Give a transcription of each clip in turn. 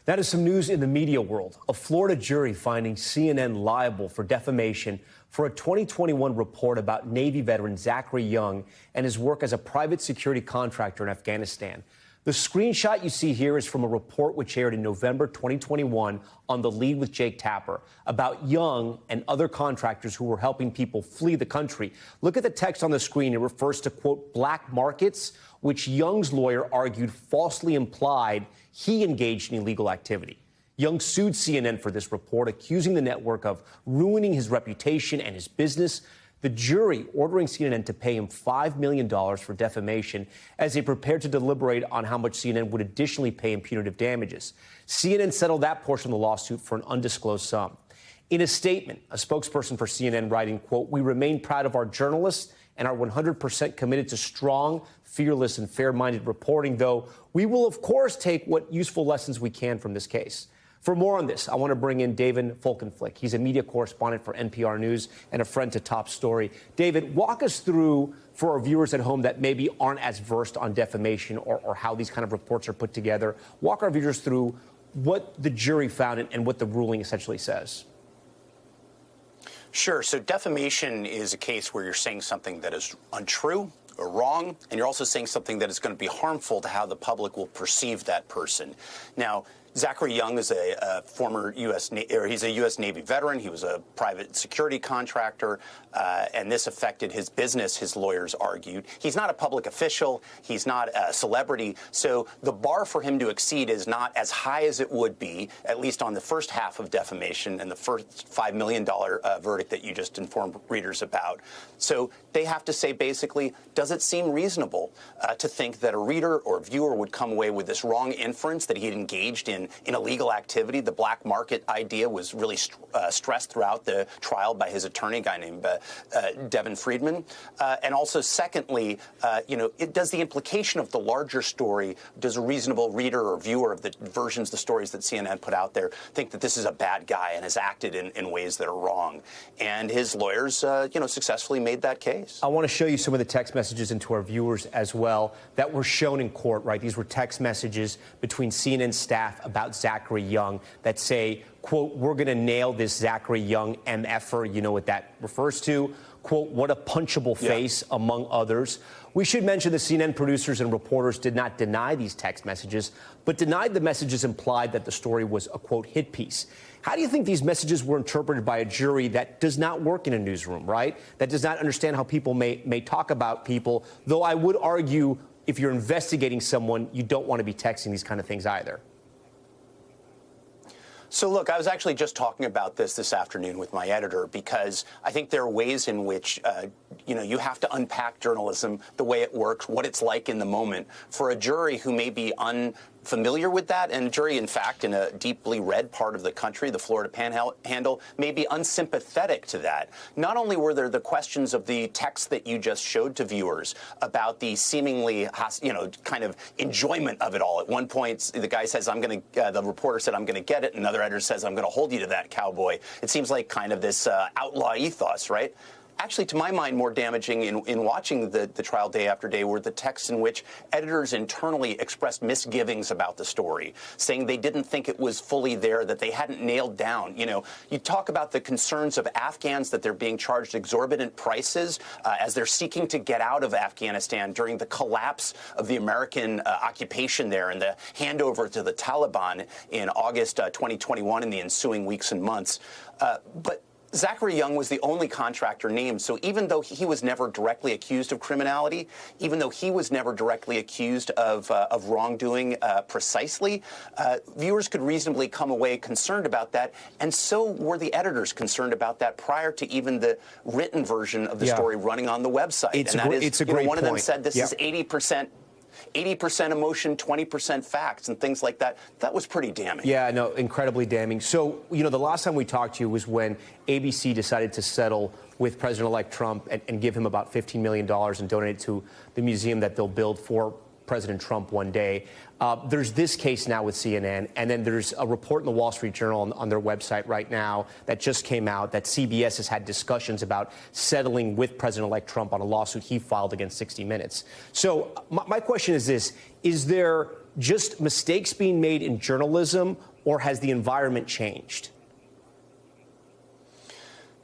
That is some news in the media world. A Florida jury finding CNN liable for defamation for a 2021 report about Navy veteran Zachary Young and his work as a private security contractor in Afghanistan. The screenshot you see here is from a report which aired in November 2021 on The Lead with Jake Tapper about Young and other contractors who were helping people flee the country. Look at the text on the screen. It refers to, quote, black markets, which Young's lawyer argued falsely implied he engaged in illegal activity. Young sued CNN for this report, accusing the network of ruining his reputation and his business. The jury ordering CNN to pay him $5 million for defamation as they prepared to deliberate on how much CNN would additionally pay in punitive damages. CNN settled that portion of the lawsuit for an undisclosed sum. In a statement, a spokesperson for CNN writing, quote, "We remain proud of our journalists and are 100% committed to strong, fearless, and fair-minded reporting, though we will, of course, take what useful lessons we can from this case." For more on this, I want to bring in David Folkenflik. He's a media correspondent for NPR News and a friend to Top Story. David, walk us through, for our viewers at home that maybe aren't as versed on defamation or how these kind of reports are put together, walk our viewers through what the jury found and what the ruling essentially says. Sure. So defamation is a case where you're saying something that is untrue or wrong, and you're also saying something that is going to be harmful to how the public will perceive that person. Now, Zachary Young is a former he's a U.S. Navy veteran. He was a private security contractor, and this affected his business, his lawyers argued. He's not a public official. He's not a celebrity. So the bar for him to exceed is not as high as it would be, at least on the first half of defamation and the first $5 million verdict that you just informed readers about. So they have to say, basically, does it seem reasonable to think that a reader or viewer would come away with this wrong inference that he had engaged in illegal activity? The black market idea was really stressed throughout the trial by his attorney, a guy named Devin Friedman. And also, secondly, does the implication of the larger story, does a reasonable reader or viewer of the versions, the stories that CNN put out there, think that this is a bad guy and has acted in ways that are wrong? And his lawyers, successfully made that case. I want to show you some of the text messages into our viewers as well that were shown in court, right? These were text messages between CNN staff about Zachary Young that say, quote, "We're going to nail this Zachary Young MFer." You know what that refers to. Quote, "What a punchable face," among others. We should mention the CNN producers and reporters did not deny these text messages, but denied the messages implied that the story was a, quote, hit piece. How do you think these messages were interpreted by a jury that does not work in a newsroom, right? That does not understand how people may talk about people, though I would argue if you're investigating someone, you don't want to be texting these kind of things either. So, look, I was actually just talking about this afternoon with my editor, because I think there are ways in which, you have to unpack journalism, the way it works, what it's like in the moment, for a jury who may be unfamiliar with that, and a jury, in fact, in a deeply red part of the country, the Florida Panhandle, may be unsympathetic to that. Not only were there the questions of the text that you just showed to viewers about the seemingly, kind of enjoyment of it all. At one point, the guy says, the reporter said, "I'm going to get it." Another editor says, "I'm going to hold you to that, cowboy." It seems like kind of this outlaw ethos, right? Actually, to my mind, more damaging in watching the trial day after day were the texts in which editors internally expressed misgivings about the story, saying they didn't think it was fully there, that they hadn't nailed down. You talk about the concerns of Afghans that they're being charged exorbitant prices as they're seeking to get out of Afghanistan during the collapse of the American occupation there and the handover to the Taliban in August 2021 and the ensuing weeks and months. But Zachary Young was the only contractor named, so even though he was never directly accused of criminality, even though he was never directly accused of wrongdoing precisely, viewers could reasonably come away concerned about that, and so were the editors concerned about that prior to even the written version of the story running on the website. It's a great point. One of them said this is 80% emotion, 20% facts, and things like that. That was pretty damning. Yeah, no, incredibly damning. So, the last time we talked to you was when ABC decided to settle with President-elect Trump and give him about $15 million and donate it to the museum that they'll build for President Trump one day. There's this case now with CNN, and then there's a report in the Wall Street Journal on their website right now that just came out that CBS has had discussions about settling with President-elect Trump on a lawsuit he filed against 60 Minutes. So my question is this: is there just mistakes being made in journalism, or has the environment changed?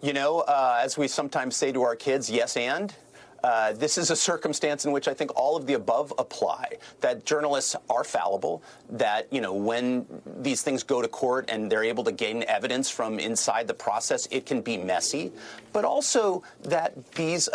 You know, as we sometimes say to our kids, yes, and. This is a circumstance in which I think all of the above apply, that journalists are fallible, that, you know, when these things go to court and they're able to gain evidence from inside the process, it can be messy, but also that these,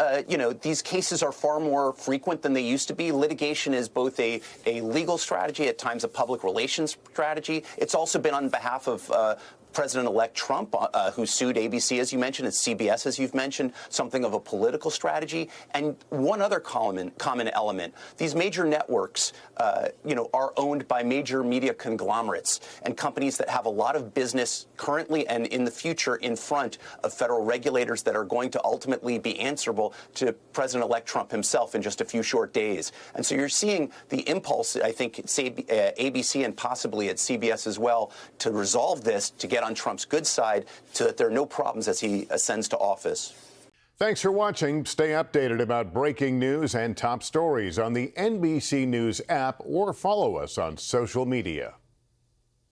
these cases are far more frequent than they used to be. Litigation is both a legal strategy, at times a public relations strategy. It's also been on behalf of President-elect Trump, who sued ABC, as you mentioned, and CBS, as you've mentioned, something of a political strategy. And one other common element, these major networks, are owned by major media conglomerates and companies that have a lot of business currently and in the future in front of federal regulators that are going to ultimately be answerable to President-elect Trump himself in just a few short days. And so you're seeing the impulse, I think, say, ABC and possibly at CBS as well, to resolve this, to get on Trump's good side so that there are no problems as he ascends to office. Thanks for watching. Stay updated about breaking news and top stories on the NBC News app or follow us on social media.